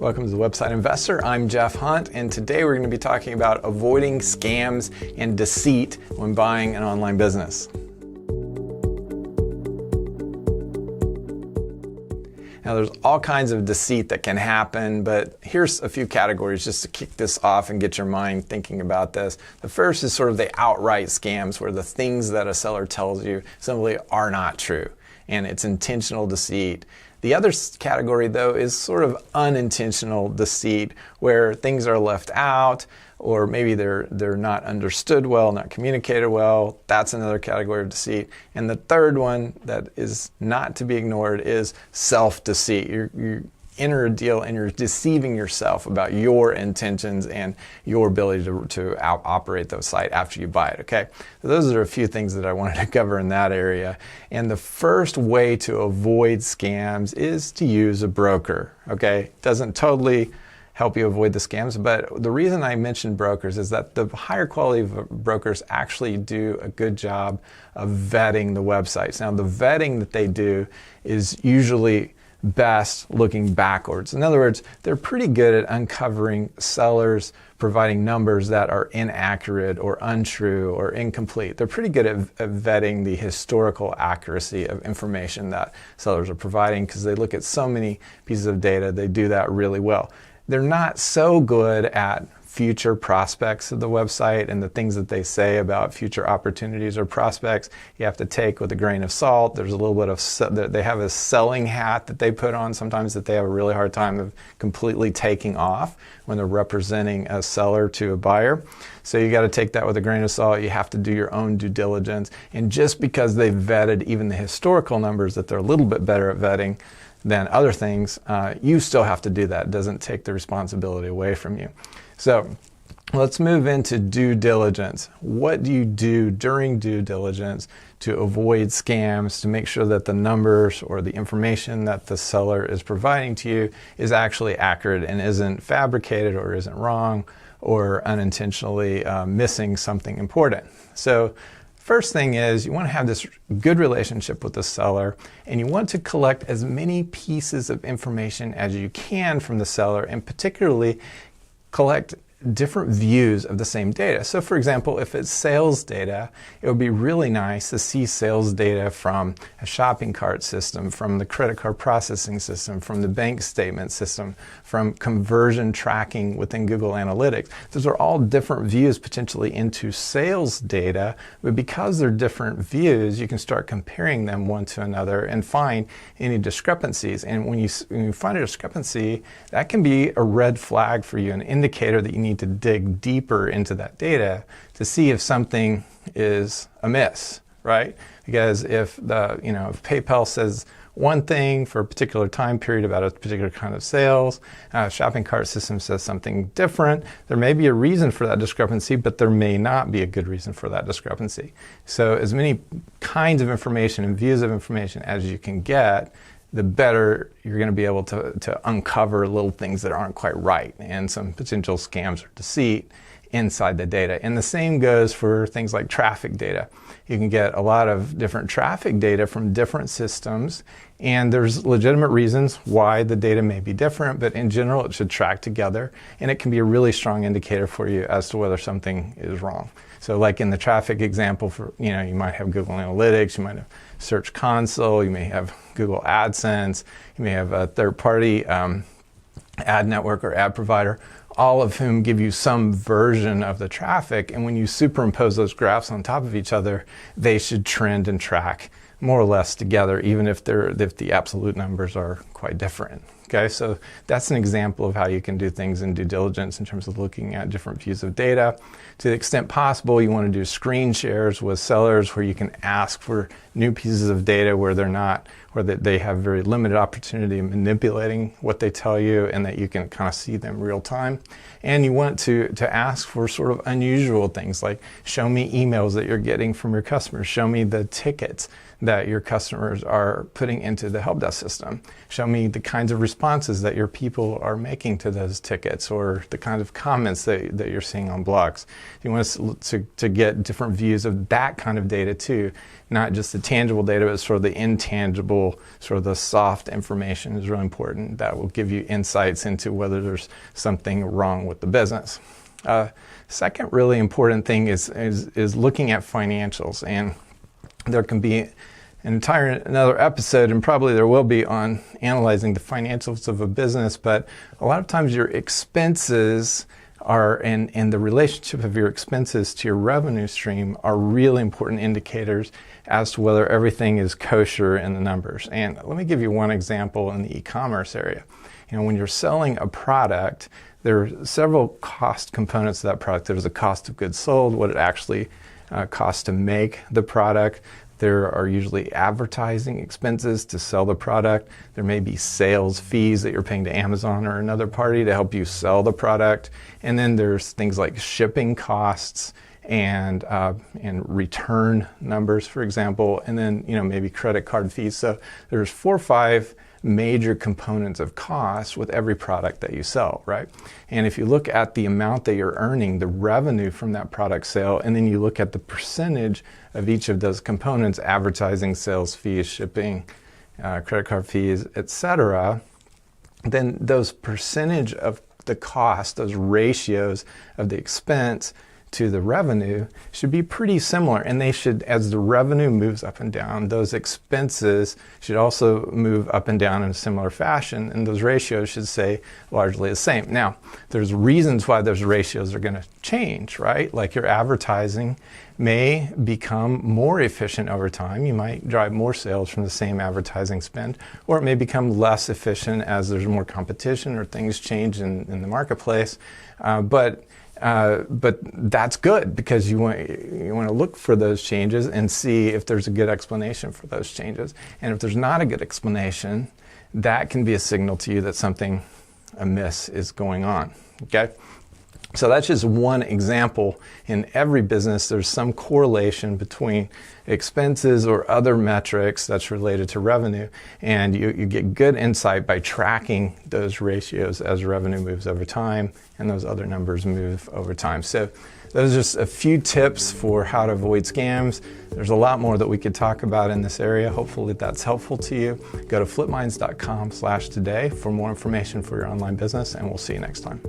Welcome to the Website Investor. I'm Jeff Hunt, and today we're going to be talking about avoiding scams and deceit when buying an online business. Now, there's all kinds of deceit that can happen, but here's a few categories just to kick this off and get your mind thinking about this. The first is sort of the outright scams, where the things that a seller tells you simply are not true, and it's intentional deceit. The other category, though, is sort of unintentional deceit, where things are left out, or maybe they're not understood well, not communicated well. That's another category of deceit. And the third one that is not to be ignored is self-deceit. You enter a deal and you're deceiving yourself about your intentions and your ability to operate the site after you buy it, okay? So those are a few things that I wanted to cover in that area. And the first way to avoid scams is to use a broker, okay? It doesn't totally help you avoid the scams, but the reason I mentioned brokers is that the higher quality of brokers actually do a good job of vetting the websites. Now, the vetting that they do is usually best looking backwards. In other words, they're pretty good at uncovering sellers providing numbers that are inaccurate or untrue or incomplete. They're pretty good at vetting the historical accuracy of information that sellers are providing because they look at so many pieces of data. They do that really well. They're not so good at future prospects of the website and the things that they say about future opportunities or prospects. You have to take with a grain of salt. There's a little bit of, they have a selling hat that they put on sometimes that they have a really hard time of completely taking off when they're representing a seller to a buyer. So you got to take that with a grain of salt. You have to do your own due diligence. And just because they've vetted even the historical numbers that they're a little bit better at vetting than other things, you still have to do that. It doesn't take the responsibility away from you. So let's move into due diligence. What do you do during due diligence to avoid scams, to make sure that the numbers or the information that the seller is providing to you is actually accurate and isn't fabricated or isn't wrong or unintentionally missing something important? So first thing is you want to have this good relationship with the seller, and you want to collect as many pieces of information as you can from the seller, and particularly collect different views of the same data. So for example, if it's sales data, it would be really nice to see sales data from a shopping cart system, from the credit card processing system, from the bank statement system, from conversion tracking within Google Analytics. Those are all different views potentially into sales data, but because they're different views, you can start comparing them one to another and find any discrepancies. And when you find a discrepancy, that can be a red flag for you, an indicator that you need to dig deeper into that data to see if something is amiss, right? Because if if PayPal says one thing for a particular time period about a particular kind of sales, shopping cart system says something different, there may be a reason for that discrepancy, but there may not be a good reason for that discrepancy. So as many kinds of information and views of information as you can get, the better you're going to be able to uncover little things that aren't quite right and some potential scams or deceit inside the data. And the same goes for things like traffic data. You can get a lot of different traffic data from different systems, and there's legitimate reasons why the data may be different, but in general it should track together, and it can be a really strong indicator for you as to whether something is wrong. So like in the traffic example, you might have Google Analytics, you might have Search Console, you may have Google AdSense, you may have a third-party ad network or ad provider, all of whom give you some version of the traffic. And when you superimpose those graphs on top of each other, they should trend and track more or less together, even if the absolute numbers are quite different. Okay, so that's an example of how you can do things in due diligence in terms of looking at different views of data. To the extent possible, you want to do screen shares with sellers where you can ask for new pieces of data where they have very limited opportunity in manipulating what they tell you, and that you can kind of see them real time. And you want to ask for sort of unusual things like, show me emails that you're getting from your customers, show me the tickets that your customers are putting into the help desk system, show me the kinds of responses that your people are making to those tickets, or the kind of comments that you're seeing on blogs. You want us to get different views of that kind of data too, not just the tangible data, but sort of the intangible, sort of the soft information is really important. That will give you insights into whether there's something wrong with the business. Second really important thing is looking at financials, and there can be another episode, and probably there will be, on analyzing the financials of a business, but a lot of times your expenses and the relationship of your expenses to your revenue stream are really important indicators as to whether everything is kosher in the numbers. And let me give you one example in the e-commerce area. When you're selling a product, there are several cost components to that product. There's the cost of goods sold, what it actually costs to make the product. There are usually advertising expenses to sell the product. There may be sales fees that you're paying to Amazon or another party to help you sell the product. And then there's things like shipping costs and return numbers, for example, and then maybe credit card fees. So there's 4 or 5 major components of cost with every product that you sell, right? And if you look at the amount that you're earning, the revenue from that product sale, and then you look at the percentage of each of those components, advertising, sales fees, shipping, credit card fees, etc., then those percentage of the cost, those ratios of the expense to the revenue should be pretty similar, and they should, as the revenue moves up and down, those expenses should also move up and down in a similar fashion, and those ratios should stay largely the same. Now, there's reasons why those ratios are going to change, right? Like your advertising may become more efficient over time. You might drive more sales from the same advertising spend, or it may become less efficient as there's more competition or things change in the marketplace. But that's good, because you want to look for those changes and see if there's a good explanation for those changes. And if there's not a good explanation, that can be a signal to you that something amiss is going on. Okay? So that's just one example. In every business, there's some correlation between expenses or other metrics that's related to revenue, and you get good insight by tracking those ratios as revenue moves over time and those other numbers move over time. So those are just a few tips for how to avoid scams. There's a lot more that we could talk about in this area. Hopefully that's helpful to you. Go to flipminds.com/today for more information for your online business, and we'll see you next time.